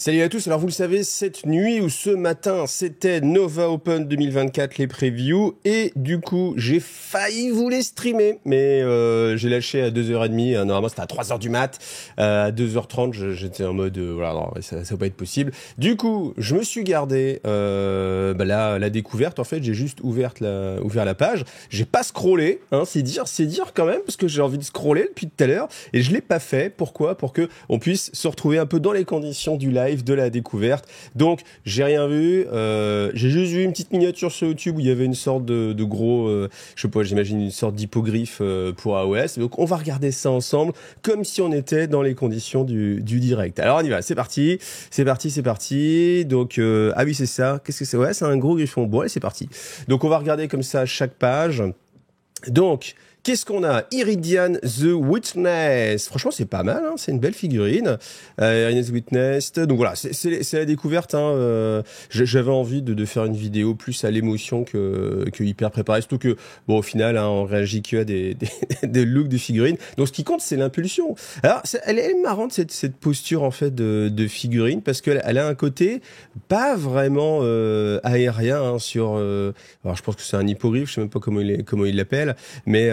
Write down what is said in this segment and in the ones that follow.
Salut à tous, alors vous le savez, cette nuit ou ce matin, c'était Nova Open 2024, les previews, et du coup, j'ai failli vous les streamer, mais j'ai lâché à 2h30, normalement c'était à 3h du mat, à 2h30, j'étais en mode, voilà, non, ça va pas être possible. Du coup, je me suis gardé la découverte, en fait, j'ai juste ouvert la page, j'ai pas scrollé, hein, c'est dire quand même, parce que j'ai envie de scroller depuis tout à l'heure, et je l'ai pas fait, pourquoi? Pour que on puisse se retrouver un peu dans les conditions du live, de la découverte. Donc j'ai rien vu, j'ai juste vu une petite miniature sur YouTube où il y avait une sorte de gros, je sais pas, j'imagine une sorte d'hippogriffe pour AOS. Donc on va regarder ça ensemble comme si on était dans les conditions du direct. Alors on y va, c'est parti. Donc ah oui c'est ça. Qu'est-ce que c'est? Ouais, c'est un gros griffon. Bon allez c'est parti. Donc on va regarder comme ça chaque page. Donc qu'est-ce qu'on a? Iridian the Witness. Franchement, c'est pas mal, hein, c'est une belle figurine. Iridian the Witness. Donc voilà, c'est la découverte. Hein, j'avais envie de faire une vidéo plus à l'émotion que hyper préparée. Surtout que, bon, au final, hein, on réagit qu'à des looks de figurines. Donc ce qui compte, c'est l'impulsion. Alors, elle est marrante, cette posture, en fait, de figurine, parce qu'elle a un côté pas vraiment aérien hein, sur... alors, je pense que c'est un hippogriffe, je sais même pas comment il l'appelle, mais...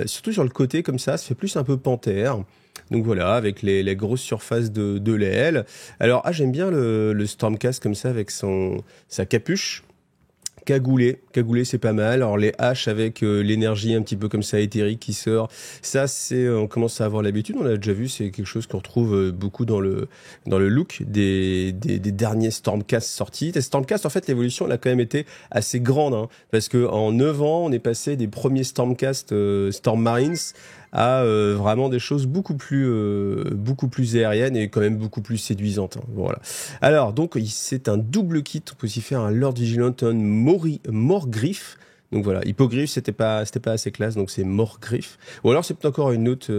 surtout sur le côté comme ça fait plus un peu panthère. Donc voilà, avec les grosses surfaces de l'aile. Alors, j'aime bien le Stormcast comme ça avec sa capuche. Cagoulé, c'est pas mal. Alors les haches avec l'énergie un petit peu comme ça éthérique qui sort, ça on commence à avoir l'habitude. On l'a déjà vu, c'est quelque chose qu'on retrouve beaucoup dans le look des derniers Stormcast sortis. Les Stormcast, en fait, l'évolution elle a quand même été assez grande, hein, parce que en 9 ans, on est passé des premiers Stormcast Storm Marines à vraiment des choses beaucoup plus aériennes et quand même beaucoup plus séduisantes. Hein. Voilà. Alors donc c'est un double kit. On peut aussi faire un Lord Vigilant, un Morgriff. Donc voilà, hippogriffe c'était pas assez classe, donc c'est Morgriff. Ou alors c'est peut-être encore une autre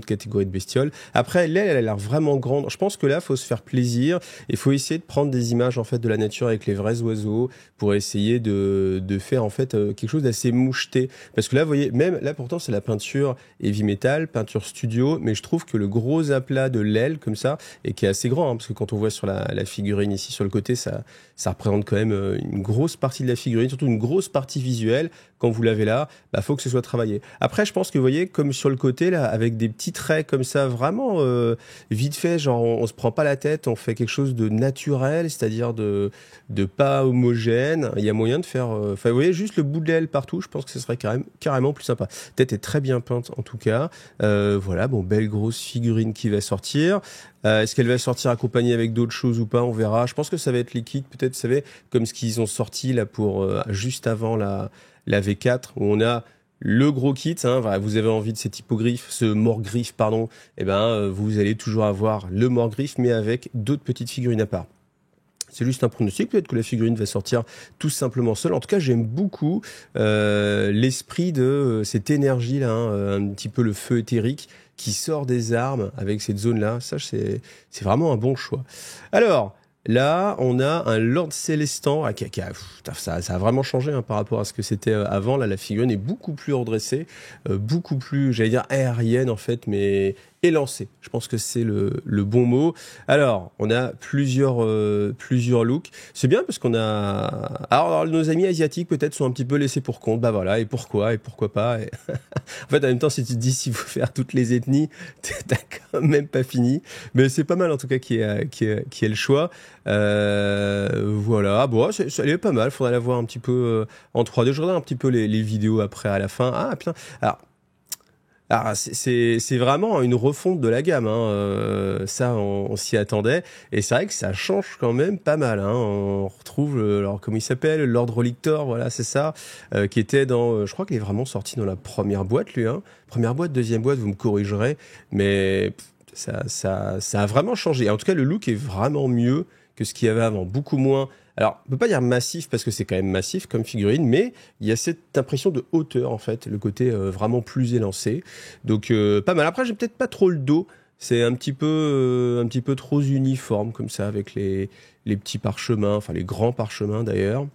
catégorie de bestiole. Après l'aile elle a l'air vraiment grande. Je pense que là faut se faire plaisir et faut essayer de prendre des images en fait de la nature avec les vrais oiseaux pour essayer de faire en fait quelque chose d'assez moucheté. Parce que là vous voyez, même là pourtant c'est la peinture heavy metal, peinture studio, mais je trouve que le gros aplat de l'aile comme ça et qui est assez grand hein, parce que quand on voit sur la figurine ici sur le côté ça représente quand même une grosse partie de la figurine, surtout une grosse partie visuelle. Quand vous l'avez là, faut que ce soit travaillé. Après, je pense que vous voyez, comme sur le côté là, avec des petits traits comme ça, vraiment vite fait, genre on se prend pas la tête, on fait quelque chose de naturel, c'est-à-dire de pas homogène. Il y a moyen de faire, vous voyez, juste le bout de l'aile partout. Je pense que ce serait carrément plus sympa. La tête est très bien peinte en tout cas. Voilà, bon, belle grosse figurine qui va sortir. Est-ce qu'elle va sortir accompagnée avec d'autres choses ou pas? On verra. Je pense que ça va être liquide, peut-être, vous savez, comme ce qu'ils ont sorti là pour juste avant la V4, où on a le gros kit. Hein, voilà, vous avez envie de cet hippogriffe, ce Morgriff, pardon. Vous allez toujours avoir le Morgriff, mais avec d'autres petites figurines à part. C'est juste un pronostic, peut-être que la figurine va sortir tout simplement seule. En tout cas, j'aime beaucoup l'esprit de cette énergie-là, hein, un petit peu le feu éthérique qui sort des armes avec cette zone-là. Ça, c'est vraiment un bon choix. Alors, là, on a un Lord Célestant ça a vraiment changé hein, par rapport à ce que c'était avant. Là, la figurine est beaucoup plus redressée, beaucoup plus, j'allais dire aérienne en fait, mais élancée. Je pense que c'est le bon mot. Alors, on a plusieurs looks. C'est bien parce qu'on a... Alors, nos amis asiatiques peut-être sont un petit peu laissés pour compte. Bah voilà, et pourquoi pas. Et... en fait, en même temps, si tu te dis s'il faut faire toutes les ethnies, t'as quand même pas fini. Mais c'est pas mal en tout cas qui est le choix. Voilà, bon, elle est pas mal. Faudrait la voir un petit peu en 3D. Je regarde un petit peu les vidéos après à la fin. Ah putain. Alors c'est vraiment une refonte de la gamme, hein. Ça on s'y attendait et c'est vrai que ça change quand même pas mal. Hein. On retrouve alors comment il s'appelle, Lord Relictor, voilà c'est ça, qui était dans, je crois qu'il est vraiment sorti dans la première boîte lui, hein. Première boîte, deuxième boîte, vous me corrigerez, mais ça a vraiment changé. En tout cas le look est vraiment mieux que ce qu'il y avait avant, beaucoup moins. Alors, on peut pas dire massif parce que c'est quand même massif comme figurine, mais il y a cette impression de hauteur en fait, le côté vraiment plus élancé. Donc pas mal. Après, j'ai peut-être pas trop le dos. C'est un petit peu trop uniforme comme ça avec les petits parchemins, enfin les grands parchemins d'ailleurs.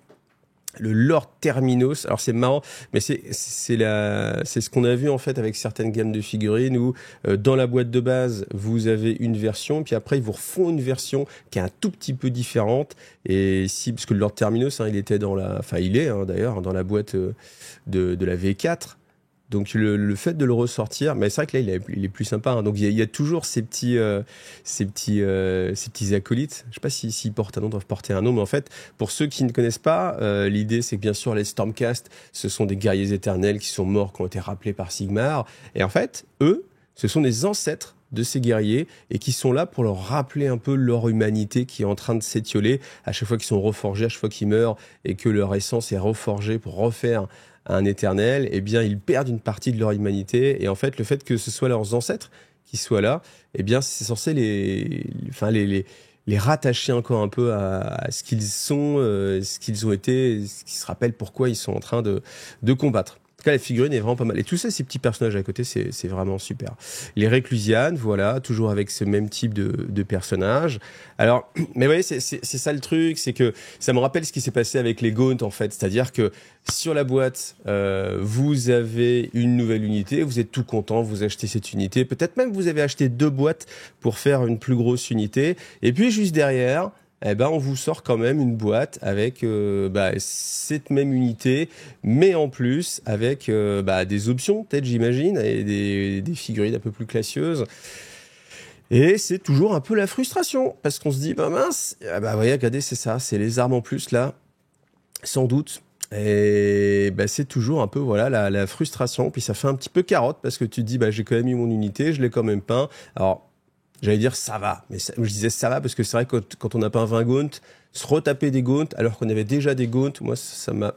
le Lord Terminos. Alors c'est marrant, mais c'est ce qu'on a vu en fait avec certaines gammes de figurines où dans la boîte de base vous avez une version, puis après ils vous refont une version qui est un tout petit peu différente. Et si, parce que le Lord Terminos, il était il est d'ailleurs dans la boîte de la V4. Donc le fait de le ressortir, mais c'est vrai que là il est plus sympa. Donc il y a toujours ces petits acolytes. Je sais pas s'ils portent un nom, doivent porter un nom, mais en fait pour ceux qui ne connaissent pas, l'idée c'est que bien sûr les Stormcast, ce sont des guerriers éternels qui sont morts, qui ont été rappelés par Sigmar, et en fait eux, ce sont des ancêtres de ces guerriers et qui sont là pour leur rappeler un peu leur humanité qui est en train de s'étioler à chaque fois qu'ils sont reforgés, à chaque fois qu'ils meurent et que leur essence est reforgée pour refaire un éternel, eh bien, ils perdent une partie de leur humanité. Et en fait, le fait que ce soit leurs ancêtres qui soient là, eh bien, c'est censé les rattacher encore un peu à ce qu'ils sont, ce qu'ils ont été, ce qui se rappellent pourquoi ils sont en train de combattre. En tout cas, la figurine est vraiment pas mal. Et tout ça, ces petits personnages à côté, c'est vraiment super. Les Réclusianes, voilà, toujours avec ce même type de personnage. Alors, mais vous voyez, c'est ça le truc, c'est que ça me rappelle ce qui s'est passé avec les Gaunt, en fait. C'est-à-dire que sur la boîte, vous avez une nouvelle unité, vous êtes tout content, vous achetez cette unité. Peut-être même vous avez acheté 2 boîtes pour faire une plus grosse unité. Et puis, juste derrière, eh ben, on vous sort quand même une boîte avec cette même unité, mais en plus avec des options, peut-être j'imagine, et des figurines un peu plus classieuses. Et c'est toujours un peu la frustration, parce qu'on se dit, mince, voyez, regardez, c'est ça, c'est les armes en plus là, sans doute. Et c'est toujours un peu voilà la frustration, puis ça fait un petit peu carotte, parce que tu te dis, j'ai quand même eu mon unité, je l'ai quand même peint. Alors, j'allais dire ça va, mais je disais ça va parce que c'est vrai que quand on n'a pas un 20 Gaunt, se retaper des Gaunt alors qu'on avait déjà des Gaunt, moi ça m'a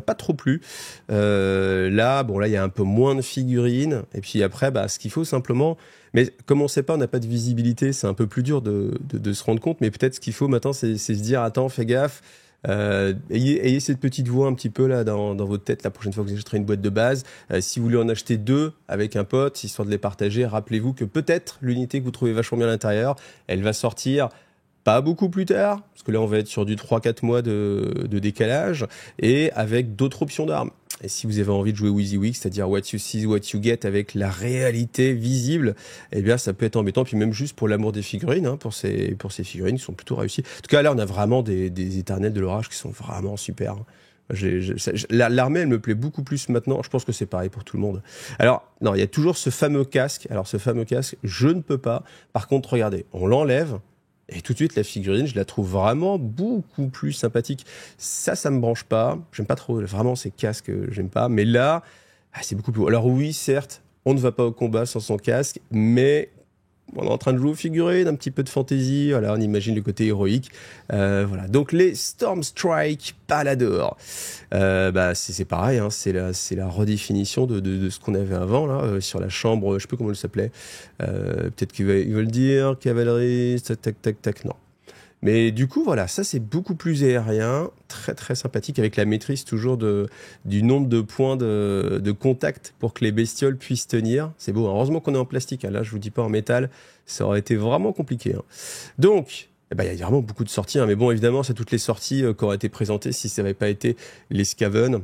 pas trop plu. Là il y a un peu moins de figurines et puis après ce qu'il faut simplement, mais comme on sait pas, on n'a pas de visibilité, c'est un peu plus dur de se rendre compte, mais peut-être ce qu'il faut maintenant c'est se dire attends, fais gaffe. Ayez cette petite voix un petit peu là dans votre tête la prochaine fois que vous achèterez une boîte de base. Si vous voulez en acheter 2 avec un pote, histoire de les partager, rappelez-vous que peut-être l'unité que vous trouvez vachement bien à l'intérieur, elle va sortir pas beaucoup plus tard, parce que là on va être sur du 3-4 mois de décalage, et avec d'autres options d'armes. Et si vous avez envie de jouer WYSIWYG, c'est-à-dire what you see, what you get, avec la réalité visible, eh bien ça peut être embêtant, puis même juste pour l'amour des figurines, pour ces figurines qui sont plutôt réussies. En tout cas là on a vraiment des éternels de l'orage qui sont vraiment super. L'armée, elle me plaît beaucoup plus maintenant. Je pense que c'est pareil pour tout le monde. Alors, non, il y a toujours ce fameux casque. Alors, ce fameux casque, je ne peux pas. Par contre, regardez, on l'enlève. Et tout de suite, la figurine, je la trouve vraiment beaucoup plus sympathique. Ça me branche pas. J'aime pas trop. Vraiment, ces casques, j'aime pas. Mais là, c'est beaucoup plus... Alors oui, certes, on ne va pas au combat sans son casque, mais... on est en train de jouer aux figurines, un petit peu de fantaisie, voilà, on imagine le côté héroïque. Voilà. Donc les Stormstrike Palador, c'est pareil, c'est la redéfinition de ce qu'on avait avant là, sur la chambre, je sais plus comment elle s'appelait. Peut-être qu'ils veulent dire cavalerie, tac, non. Mais du coup, voilà, ça c'est beaucoup plus aérien, très très sympathique, avec la maîtrise toujours du nombre de points de contact pour que les bestioles puissent tenir. C'est beau, heureusement qu'on est en plastique, là je vous dis pas en métal, ça aurait été vraiment compliqué. Donc, il y a vraiment beaucoup de sorties, mais bon, évidemment, c'est toutes les sorties qui auraient été présentées si ça n'avait pas été les Skaven.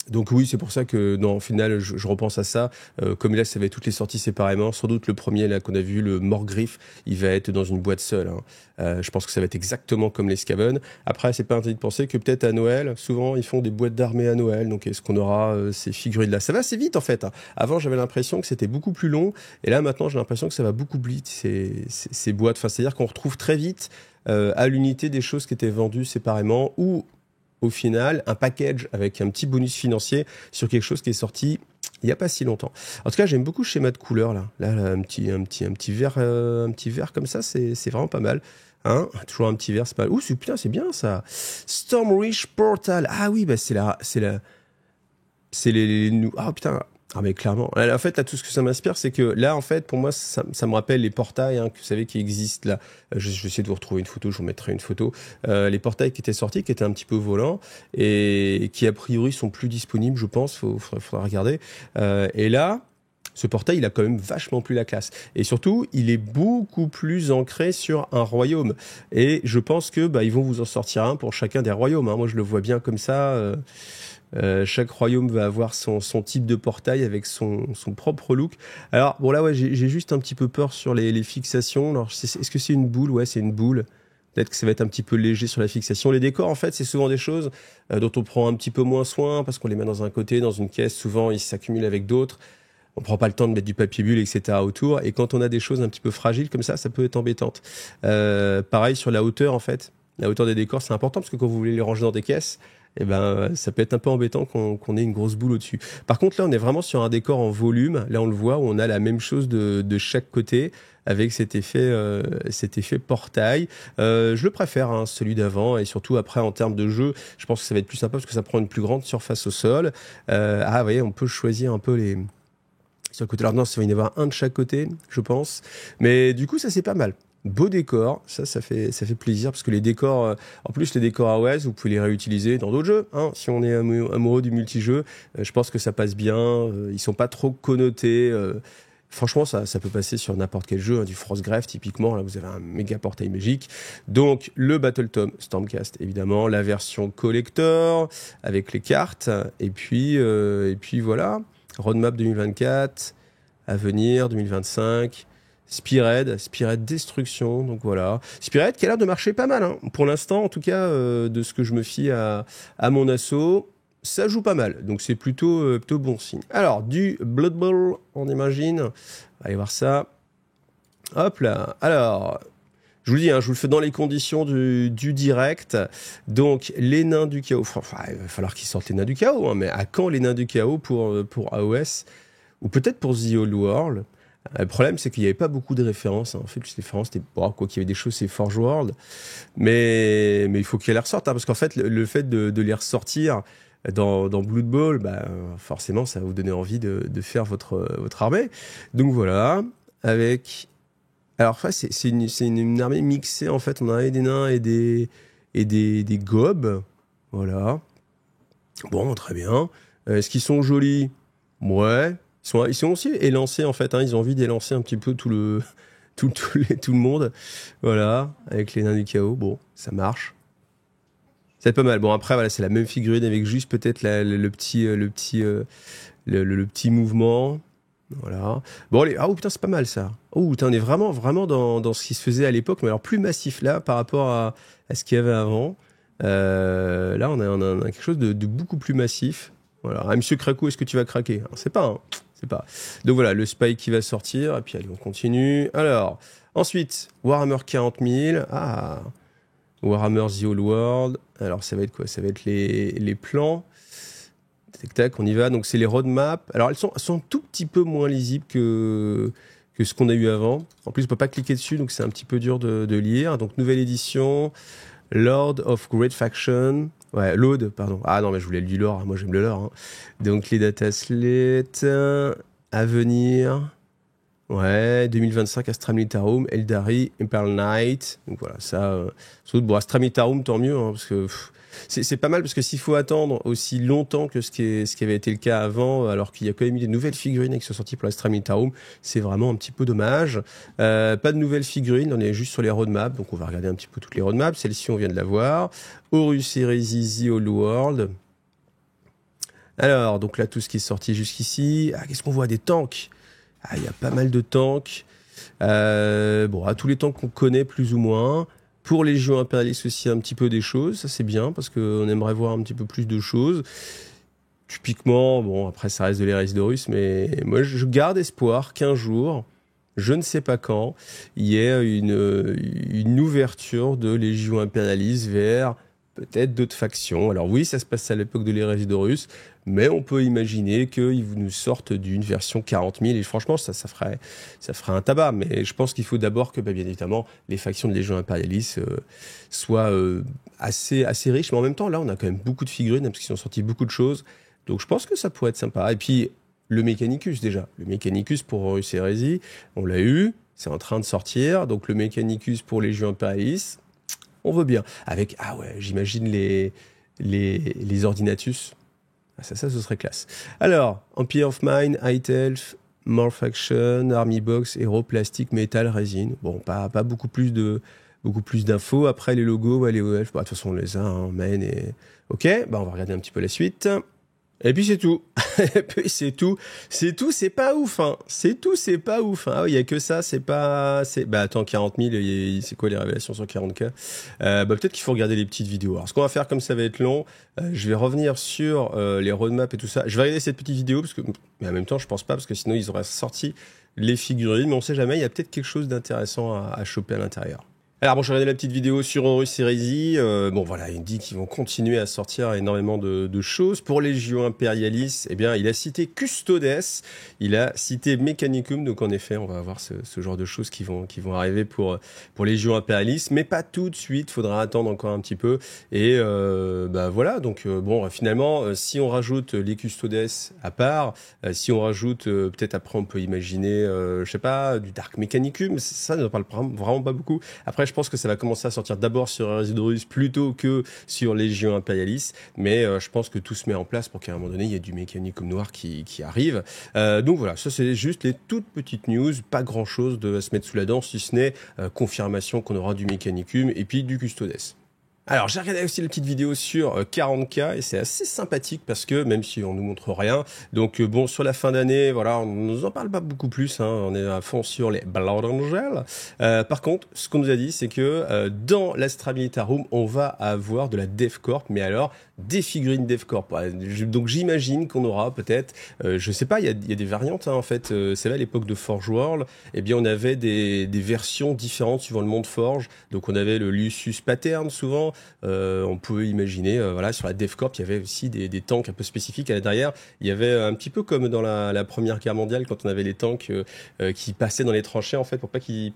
Donc oui, c'est pour ça que au final, je repense à ça. Comme là, ça va être toutes les sorties séparément. Sans doute le premier là qu'on a vu, le Morgriff, il va être dans une boîte seule. Je pense que ça va être exactement comme les Skaven. Après, c'est pas interdit de penser que peut-être à Noël, souvent ils font des boîtes d'armée à Noël. Donc est-ce qu'on aura ces figurines là? Ça va assez vite en fait. Avant, j'avais l'impression que c'était beaucoup plus long, et là maintenant, j'ai l'impression que ça va beaucoup plus vite ces boîtes. Enfin, c'est-à-dire qu'on retrouve très vite à l'unité des choses qui étaient vendues séparément ou au final, un package avec un petit bonus financier sur quelque chose qui est sorti il n'y a pas si longtemps. En tout cas, j'aime beaucoup le schéma de couleur là. Là, un petit vert comme ça, c'est vraiment pas mal. Toujours un petit vert, c'est pas mal. Ouh, c'est bien ça. Stormreach Portal. Ah oui, ah putain. Ah mais clairement. En fait, là, tout ce que ça m'inspire, c'est que là, en fait, pour moi, ça me rappelle les portails, que vous savez, qui existent là. Je vais essayer de vous retrouver une photo, je vous mettrai une photo. Les portails qui étaient sortis, qui étaient un petit peu volants, et qui, a priori, sont plus disponibles, je pense. Faudra regarder. Et là, ce portail, il a quand même vachement plus la classe. Et surtout, il est beaucoup plus ancré sur un royaume. Et je pense que ils vont vous en sortir un pour chacun des royaumes. Hein. Moi, je le vois bien comme ça. Chaque royaume va avoir son type de portail avec son propre look. Alors, bon là, ouais, j'ai juste un petit peu peur sur les fixations. Alors, est-ce que c'est une boule? Ouais, c'est une boule. Peut-être que ça va être un petit peu léger sur la fixation. Les décors, en fait, c'est souvent des choses dont on prend un petit peu moins soin parce qu'on les met dans un côté, dans une caisse. Souvent, ils s'accumulent avec d'autres. On prend pas le temps de mettre du papier bulle, etc. autour. Et quand on a des choses un petit peu fragiles comme ça peut être embêtante. Pareil sur la hauteur, en fait. La hauteur des décors, c'est important parce que quand vous voulez les ranger dans des caisses, ça peut être un peu embêtant qu'on ait une grosse boule au-dessus. Par contre, là, on est vraiment sur un décor en volume. Là, on le voit, où on a la même chose de chaque côté avec cet effet portail. Je le préfère, hein, celui d'avant, et surtout après, en termes de jeu, je pense que ça va être plus sympa parce que ça prend une plus grande surface au sol. Vous voyez, on peut choisir un peu les... Sur le côté, alors non, il va y en avoir un de chaque côté, je pense. Mais du coup, ça, c'est pas mal. Beau décor, ça fait plaisir parce que les décors, en plus les décors AOS, vous pouvez les réutiliser dans d'autres jeux. Hein, si on est amoureux du multijeu, je pense que ça passe bien. Ils sont pas trop connotés. Franchement, ça peut passer sur n'importe quel jeu, hein, du Frostgrave typiquement. Là, vous avez un méga portail magique. Donc le Battletome Stormcast, évidemment, la version collector avec les cartes, et puis voilà. Roadmap 2024, à venir 2025. Spearhead Destruction, donc voilà. Spearhead qui a l'air de marcher pas mal, hein. Pour l'instant, en tout cas, de ce que je me fie à mon assaut, ça joue pas mal. Donc c'est plutôt bon signe. Alors, du Blood Bowl, on imagine. Allez voir ça. Hop là. Alors, je vous le dis, hein, je vous le fais dans les conditions du direct. Donc, les nains du chaos. Enfin, il va falloir qu'ils sortent les nains du chaos, hein, mais à quand les nains du chaos pour AOS? Ou peut-être pour The Old World? Le problème, c'est qu'il n'y avait pas beaucoup de références. Hein. En fait, les références, c'était quoi qu'il y avait des choses, c'est Forge World. Mais il faut qu'elles les ressortent. Hein, parce qu'en fait, le fait de les ressortir dans Blood Bowl, forcément, ça va vous donner envie de faire votre armée. Donc voilà, avec... Alors, c'est une armée mixée, en fait. On a des nains et des gobs. Voilà. Bon, très bien. Est-ce qu'ils sont jolis? Ouais. Ils sont aussi élancés, en fait. Hein. Ils ont envie d'élancer un petit peu tout le monde. Voilà. Avec les nains du chaos. Bon, ça marche. C'est pas mal. Bon, après, voilà, c'est la même figurine avec juste peut-être le petit mouvement. Voilà. Bon, allez. Ah, oh, putain, c'est pas mal, ça. Oh, putain, on est vraiment dans ce qui se faisait à l'époque, mais alors plus massif, là, par rapport à ce qu'il y avait avant. Là, on a quelque chose de beaucoup plus massif. Voilà. Ah, Monsieur Krakou, est-ce que tu vas craquer? C'est pas, hein. C'est pas. Donc voilà, le Spike qui va sortir. Et puis, allez, on continue. Alors, ensuite, Warhammer 40 000. Ah, Warhammer The Old World. Alors, ça va être quoi? Ça va être les plans. Tac, tac, on y va. Donc, c'est les roadmaps. Alors, elles sont un tout petit peu moins lisibles que ce qu'on a eu avant. En plus, on peut pas cliquer dessus, donc c'est un petit peu dur de lire. Donc, nouvelle édition. Lord of Great Faction. Ouais, Load, pardon. Ah non, mais je voulais du lore. Moi, j'aime le lore. Hein. Donc, les dataslate. À venir. Ouais, 2025, Astra Militarum, Eldari, Imperial Knight. Donc voilà, ça. Bon, Astra Militarum, tant mieux, hein, parce que c'est pas mal, parce que s'il faut attendre aussi longtemps que ce qui avait été le cas avant, alors qu'il y a quand même eu des nouvelles figurines qui sont sorties pour l'Astra Militarum, c'est vraiment un petit peu dommage. Pas de nouvelles figurines, on est juste sur les roadmaps, donc on va regarder un petit peu toutes les roadmaps. Celle-ci, on vient de la voir. Horus Heresy, The Old World. Alors, donc là, tout ce qui est sorti jusqu'ici. Ah, qu'est-ce qu'on voit? Des tanks. Ah, il y a pas mal de tanks. Bon, à tous les tanks qu'on connaît plus ou moins. Pour les Légions impérialistes aussi, un petit peu des choses. Ça, c'est bien parce qu'on aimerait voir un petit peu plus de choses. Typiquement, bon, après, ça reste de l'hérésie d'Horus, mais moi, je garde espoir qu'un jour, je ne sais pas quand, il y ait une ouverture de Légions impérialistes vers peut-être d'autres factions. Alors oui, ça se passe à l'époque de l'hérésie d'Horus, mais on peut imaginer qu'ils nous sortent d'une version 40 000, et franchement, ça ferait un tabac. Mais je pense qu'il faut d'abord que, bien évidemment, les factions de Légion impérialistes soient assez riches. Mais en même temps, là, on a quand même beaucoup de figurines, parce qu'ils ont sorti beaucoup de choses. Donc je pense que ça pourrait être sympa. Et puis, le Mechanicus, déjà. Le Mechanicus pour Horus Heresy, on l'a eu, c'est en train de sortir. Donc le Mechanicus pour Légion impérialistes, on veut bien. Avec, ah ouais, j'imagine les Ordinatus. Ah, ça, ce serait classe. Alors, Empire of Mine, High Elf, Morph Action, Army Box, Hero, Plastique, Métal, Résine. Bon, pas beaucoup plus d'infos. Après, les logos, ouais, les OF, bah, de toute façon, on les a, hein, main et... Ok, bah, on va regarder un petit peu la suite. Et puis c'est tout. Et puis c'est tout. C'est tout, c'est pas ouf, hein. C'est tout, c'est pas ouf. Hein. Ah oui, il y a que ça, c'est pas... Bah attends, 40 000, c'est quoi les révélations sur 40K? Bah peut-être qu'il faut regarder les petites vidéos. Alors ce qu'on va faire, comme ça va être long, je vais revenir sur les roadmaps et tout ça. Je vais regarder cette petite vidéo, parce que... Mais en même temps, je pense pas, parce que sinon ils auraient sorti les figurines. Mais on sait jamais, il y a peut-être quelque chose d'intéressant à choper à l'intérieur. Alors bon, je regardais la petite vidéo sur Horus Heresy. Bon voilà, il dit qu'ils vont continuer à sortir énormément de choses. Pour Légion Imperialis, eh bien, il a cité Custodes, il a cité Mechanicum. Donc en effet, on va avoir ce genre de choses qui vont arriver pour Légion Imperialis, mais pas tout de suite. Faudra attendre encore un petit peu. Et bah voilà. Donc bon, finalement, si on rajoute les Custodes à part, si on rajoute peut-être après, on peut imaginer, je sais pas, du Dark Mechanicum. Ça ne parle vraiment pas beaucoup. Après, je pense que ça va commencer à sortir d'abord sur Heresy plutôt que sur Légion Imperialis, mais je pense que tout se met en place pour qu'à un moment donné, il y ait du Mechanicum noir qui arrive. Donc voilà, ça c'est juste les toutes petites news, pas grand chose à se mettre sous la dent, si ce n'est confirmation qu'on aura du Mechanicum et puis du Custodes. Alors, j'ai regardé aussi la petite vidéo sur 40K et c'est assez sympathique parce que même si on nous montre rien, donc bon, sur la fin d'année, voilà, on nous en parle pas beaucoup plus, hein, on est à fond sur les Blood Angel. Par contre, ce qu'on nous a dit, c'est que dans l'Astra Militarum, on va avoir de la DevCorp, mais alors des figurines DevCorp. Donc j'imagine qu'on aura peut-être, je sais pas, il y a des variantes, hein, en fait. C'est là à l'époque de Forge World, eh bien on avait des versions différentes suivant le monde Forge. Donc on avait le Lucius Pattern souvent. On pouvait imaginer, voilà, sur la DevCorp, il y avait aussi des tanks un peu spécifiques à l'intérieur. Il y avait un petit peu comme dans la Première Guerre mondiale, quand on avait les tanks qui passaient dans les tranchées, en fait, pour pas qu'ils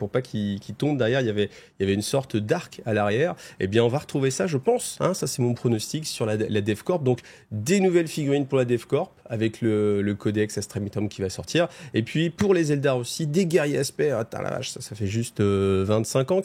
tombent derrière. Il y avait une sorte d'arc à l'arrière. Eh bien, on va retrouver ça, je pense. Hein, ça, c'est mon pronostic sur la DevCorp. Donc, des nouvelles figurines pour la DevCorp avec le Codex Astra Militarum qui va sortir. Et puis, pour les Eldar aussi, des guerriers aspects. Attends, la vache, ça fait juste 25 ans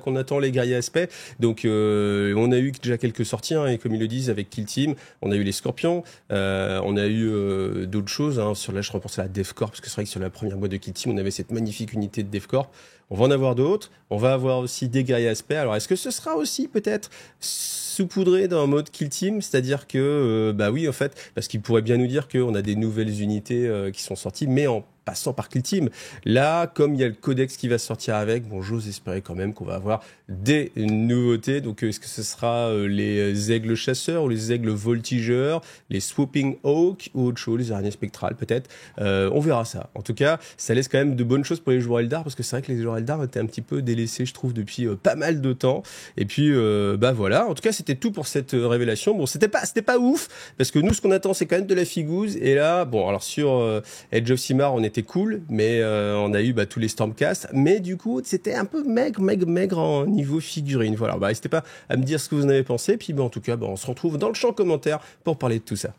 qu'on attend les guerriers aspects. Donc, on a eu déjà quelques sorties, hein, et comme ils le disent, avec Kill Team, on a eu les Scorpions, on a eu d'autres choses. Hein, là, je repensais à la DevCorp, parce que c'est vrai que sur la première boîte de Kill Team, on avait cette magnifique unité de DevCorp. On va en avoir d'autres. On va avoir aussi des guerriers aspects. Alors, est-ce que ce sera aussi peut-être saupoudré dans un mode Kill Team? C'est-à-dire que, bah oui, en fait, parce qu'il pourrait bien nous dire qu'on a des nouvelles unités qui sont sorties, mais en passant par Kill Team. Là, comme il y a le codex qui va sortir avec, bon, j'ose espérer quand même qu'on va avoir des nouveautés. Donc, est-ce que ce sera les aigles chasseurs ou les aigles voltigeurs, les swooping hawks ou autre chose, les araignées spectrales peut-être. On verra ça. En tout cas, ça laisse quand même de bonnes choses pour les joueurs Eldar, parce que c'est vrai que les joueurs Eldar étaient un petit peu délaissés, je trouve, depuis pas mal de temps. Et puis, bah voilà. En tout cas, c'était tout pour cette révélation. Bon, c'était pas ouf, parce que nous, ce qu'on attend, c'est quand même de la figouze. Et là, bon, alors sur Edge of Sigmar, on était cool, mais on a eu tous les Stormcast, mais du coup c'était un peu maigre en niveau figurine. Voilà, n'hésitez pas à me dire ce que vous en avez pensé, puis en tout cas on se retrouve dans le champ commentaire pour parler de tout ça.